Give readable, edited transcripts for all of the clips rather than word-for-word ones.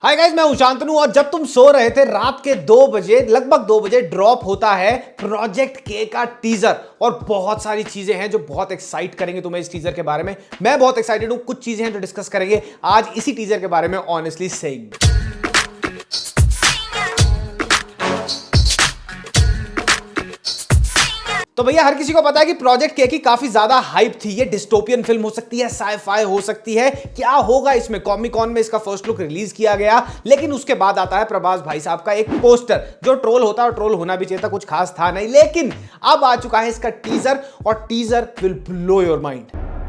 Hi guys, मैं हूं शांतनु और जब तुम सो रहे थे रात के 2 बजे लगभग 2 बजे ड्रॉप होता है प्रोजेक्ट के का टीजर और बहुत सारी चीजें हैं जो बहुत एक्साइट करेंगे तुम्हें इस टीजर के बारे में। मैं बहुत एक्साइटेड हूं। कुछ चीजें हैं जो डिस्कस करेंगे आज इसी टीजर के बारे में। ऑनेस्टली सेइंग तो भैया हर किसी को पता है कि प्रोजेक्ट के की काफी ज्यादा हाइप थी। ये डिस्टोपियन फिल्म हो सकती है, साइ-फाई हो सकती है, क्या होगा इसमें। कॉमिक कॉन में इसका फर्स्ट लुक रिलीज किया गया, लेकिन उसके बाद आता है प्रभास भाई साहब का एक पोस्टर जो ट्रोल होता है और ट्रोल होना भी चाहिए था, कुछ खास था नहीं। लेकिन अब आ चुका है इसका टीजर और teaser will blow your mind.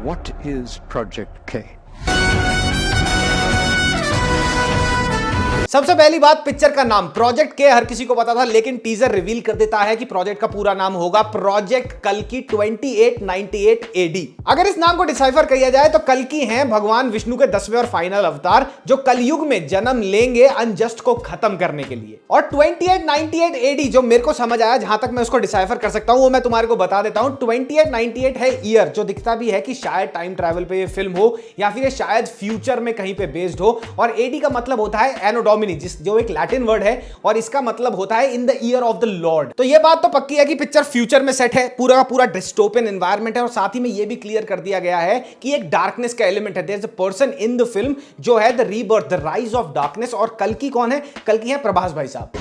What is Project K? सबसे पहली बात, पिक्चर का नाम प्रोजेक्ट के हर किसी को पता था, लेकिन टीजर रिवील कर देता है कि प्रोजेक्ट का पूरा नाम होगा प्रोजेक्ट कल्कि 2898 एडी। अगर इस नाम को डिसाइफर किया जाए तो कल्कि हैं भगवान विष्णु के 10वें और फाइनल अवतार जो कलयुग में जन्म लेंगे अनजस्ट को खत्म करने के लिए। और 2898 एडी जो मेरे को समझ आया, जहां तक मैं उसको डिसाइफर कर सकता हूं वो मैं तुम्हारे को बता देता हूं। 2898 है ईयर, जो दिखता भी है कि शायद टाइम ट्रैवल पे ये फिल्म हो या फिर शायद फ्यूचर में कहीं पे बेस्ड हो। और एडी का मतलब होता है एनो डोमिनी, जो एक लैटिन वर्ड है और इसका मतलब होता है in the year of the Lord. तो ये बात तो पक्की है कि पिक्चर फ्यूचर में सेट है, पूरा का पूरा डिस्टोपियन एनवायरनमेंट है। और साथ ही में ये भी क्लियर कर दिया गया है कि एक डार्कनेस का एलिमेंट है। There is a person in the film जो है the rebirth, the rise of darkness. और कल्कि कौन है? कल्कि है प्रभास भाई साहब।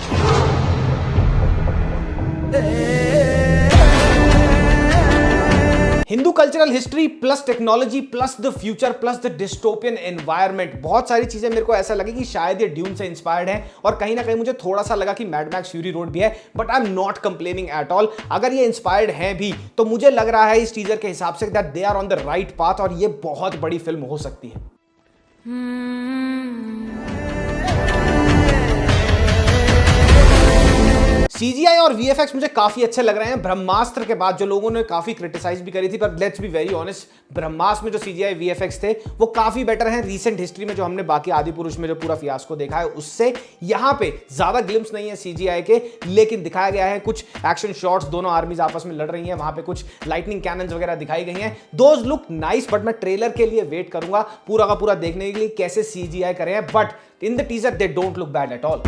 Hindu cultural history plus technology plus the future plus the dystopian environment, बहुत सारी चीजें मेरे को ऐसा लगे कि शायद ये ड्यून से इंस्पायर्ड है। और कहीं ना कहीं मुझे थोड़ा सा लगा कि मैड मैक्स फ्यूरी रोड भी है, but I am not complaining at all. अगर ये इंस्पायर्ड है भी तो मुझे लग रहा है इस टीजर के हिसाब से that they are on the right path और ये बहुत बड़ी फिल्म हो सकती है। सीजीआई और वीएफएक्स मुझे काफी अच्छे लग रहे हैं। ब्रह्मास्त्र के बाद जो लोगों ने काफी क्रिटिसाइज भी करी थी, पर लेट्स बी वेरी ऑनेस्ट, ब्रह्मास्त्र में जो सीजीआई वीएफएक्स थे वो काफी बेटर हैं रीसेंट हिस्ट्री में। जो हमने बाकी आदि पुरुष में जो पूरा फियास्को देखा है उससे यहां पे ज्यादा ग्लिम्स नहीं है सीजीआई के, लेकिन दिखाया गया है कुछ एक्शन शॉट्स, दोनों आर्मीज आपस में लड़ रही हैं, वहां पे कुछ लाइटनिंग कैनन्स वगैरह दिखाई गई हैं। दोज लुक नाइस, बट मैं ट्रेलर के लिए वेट करूंगा पूरा का पूरा देखने के लिए कैसे सीजीआई करें हैं। But in the teaser they don't look bad at all.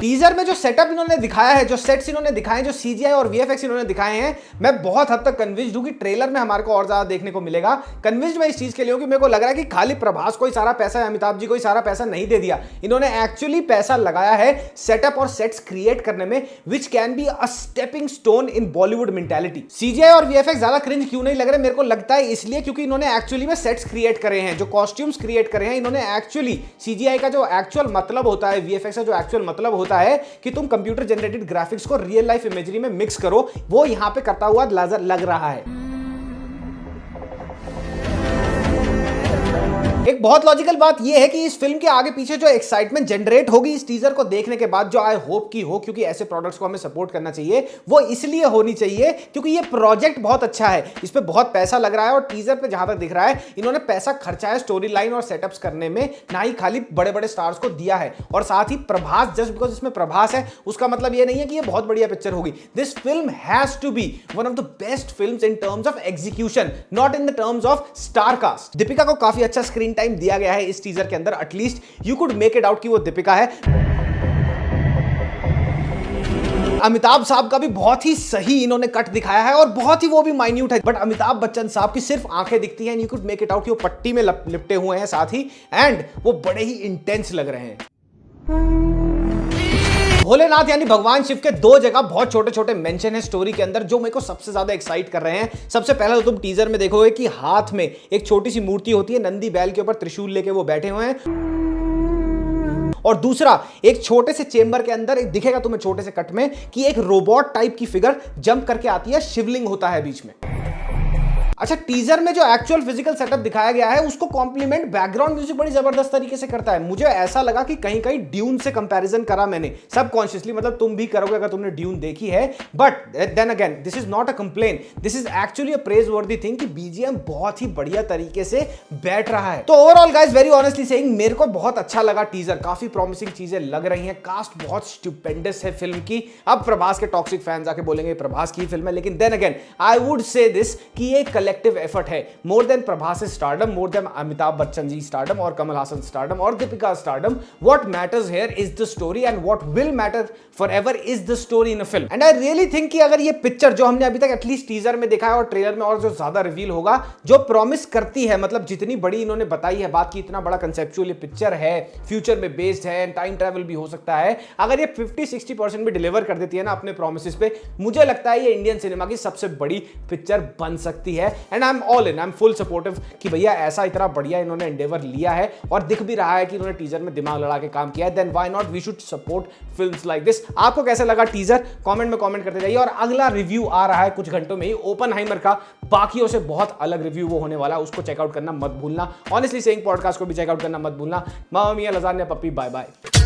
Teaser में जो सेटअप इन्होंने दिखाया है, जो सेट्स इन्होंने दिखाए हैं, जो सीजीआई और वीएफएक्स इन्होंने दिखाए हैं, मैं बहुत हद तक कन्विंस्ड हूं कि ट्रेलर में हमारे को और ज्यादा देखने को मिलेगा। कन्विंस्ड मैं इस चीज के लिए हूं कि मेरे को लग रहा है कि खाली प्रभास को ही सारा पैसा, अमिताभ जी को ही सारा पैसा नहीं दे दिया, इन्होंने एक्चुअली पैसा लगाया है सेटअप और सेट्स क्रिएट करने में, which can be a stepping stone in Bollywood mentality. CGI और वीएफएक्स ज्यादा क्रिंज क्यों नहीं लग रहे मेरे को लगता है इसलिए क्योंकि इन्होंने एक्चुअली में सेट्स क्रिएट करे हैं, जो कॉस्ट्यूम्स क्रिएट करे हैं इन्होंने एक्चुअली। सीजीआई का जो एक्चुअल मतलब होता है, वीएफएक्स का जो एक्चुअल मतलब होता है कि तुम कंप्यूटर जनरेटेड ग्राफिक्स को रियल लाइफ इमेजरी में मिक्स करो, वो यहां पे करता हुआ लग रहा है। एक बहुत लॉजिकल बात यह है कि इस फिल्म के आगे पीछे जो एक्साइटमेंट जनरेट होगी इस टीजर को देखने के बाद, जो आई होप की हो, क्योंकि ऐसे प्रोडक्ट्स को हमें सपोर्ट करना चाहिए, वो इसलिए होनी चाहिए क्योंकि ये प्रोजेक्ट बहुत अच्छा है, इस पे बहुत पैसा लग रहा है। और टीजर पे जहां तक दिख रहा है इन्होंने पैसा खर्चा है स्टोरी लाइन और सेटअप्स करने में, ना ही खाली बड़े बड़े स्टार्स को दिया है। और साथ ही प्रभास, जस्ट बिकॉज इसमें प्रभास है उसका मतलब ये नहीं है कि ये बहुत बढ़िया पिक्चर होगी। This film has to be one of the best films in terms of execution, not in the terms of star cast. Deepika को काफी अच्छा स्क्रीन टाइम दिया गया है इस टीजर के अंदर, at least you could make it out कि वो दीपिका है। अमिताभ साहब का भी बहुत ही सही इन्होंने कट दिखाया है और बहुत ही वो भी माइन्यूट है, बट अमिताभ बच्चन साहब की सिर्फ आंखें दिखती हैं, you could make it out कि वो पट्टी में लिपटे हुए हैं साथ ही, एंड वो बड़े ही इंटेंस लग रहे हैं। भोलेनाथ यानी भगवान शिव के 2 जगह बहुत छोटे छोटे मेंशन है स्टोरी के अंदर, जो मेरे को सबसे ज्यादा एक्साइट कर रहे हैं। सबसे पहले तो तुम टीजर में देखोगे कि हाथ में एक छोटी सी मूर्ति होती है, नंदी बैल के ऊपर त्रिशूल लेके वो बैठे हुए हैं। और दूसरा, एक छोटे से चेंबर के अंदर एक दिखेगा तुम्हें छोटे से कट में कि एक रोबोट टाइप की फिगर जंप करके आती है, शिवलिंग होता है बीच में। अच्छा, टीजर में जो एक्चुअल फिजिकल सेटअप दिखाया गया है उसको कॉम्प्लीमेंट बैकग्राउंड म्यूजिक बड़ी जबरदस्त तरीके से करता है। मुझे ऐसा लगा कि कहीं कहीं ड्यून से कंपैरिजन करा मैंने सबकॉन्शियसली, मतलब तुम भी करोगे अगर तुमने ड्यून देखी है, but then again this is not a complain, this is actually a praiseworthy thing कि बीजीएम बहुत ही बढ़िया तरीके से बैठ रहा है। तो overall guys, very honestly saying, मेरे को बहुत अच्छा लगा टीजर, काफी प्रॉमिसिंग चीजें लग रही हैं, कास्ट बहुत स्टुपेंडस है फिल्म की। अब प्रभास के टॉक्सिक फैंस आके बोलेंगे प्रभास की फिल्म है, लेकिन then again I would say this कि ये कलेक्टिव एफर्ट है, more than Prabhas stardom, more than Amitabh Bachchan ji stardom और कमल हासन स्टारडम और Deepika stardom. What matters here is the story and what will matter forever is the story in a film. And I really think कि अगर ये picture जो हमने अभी तक एटलीस्ट टीजर में देखा है और ट्रेलर में और जो ज्यादा रिवील होगा, जो प्रॉमिस करती है, मतलब जितनी बड़ी इन्होंने बताई है बात की, इतना बड़ा कंसेप्चुअल ये पिक्चर है, फ्यूचर में बेस्ड है, टाइम ट्रैवल भी हो सकता है, अगर ये 50-60% भी डिलीवर कर देती है ना अपने प्रॉमिसेस पे, मुझे लगता है ये इंडियन सिनेमा की सबसे बड़ी पिक्चर बन सकती है. And I am all in, I am full supportive कि भैया ऐसा इतना बढ़िया इन्होंने एंडेवर लिया है और दिख भी रहा है कि इन्होंने टीजर में दिमाग लड़ा के काम किया है. Then why not, we should support films like this. आपको कैसा लगा टीजर, कमेंट में कमेंट करते जाइए. और अगला रिव्यू आ रहा है कुछ घंटों में ही, ओपनहाइमर का, बाकियों से बहुत अलग रिव्यू वो होने वाला है, उसको चेकआउट करना मत भूलना. ऑनेस्टली सेइंग पॉडकास्ट को भी चेकआउट करना मत भूलना. मामा मियां, लजानिया, पप्पी, बाय बाय.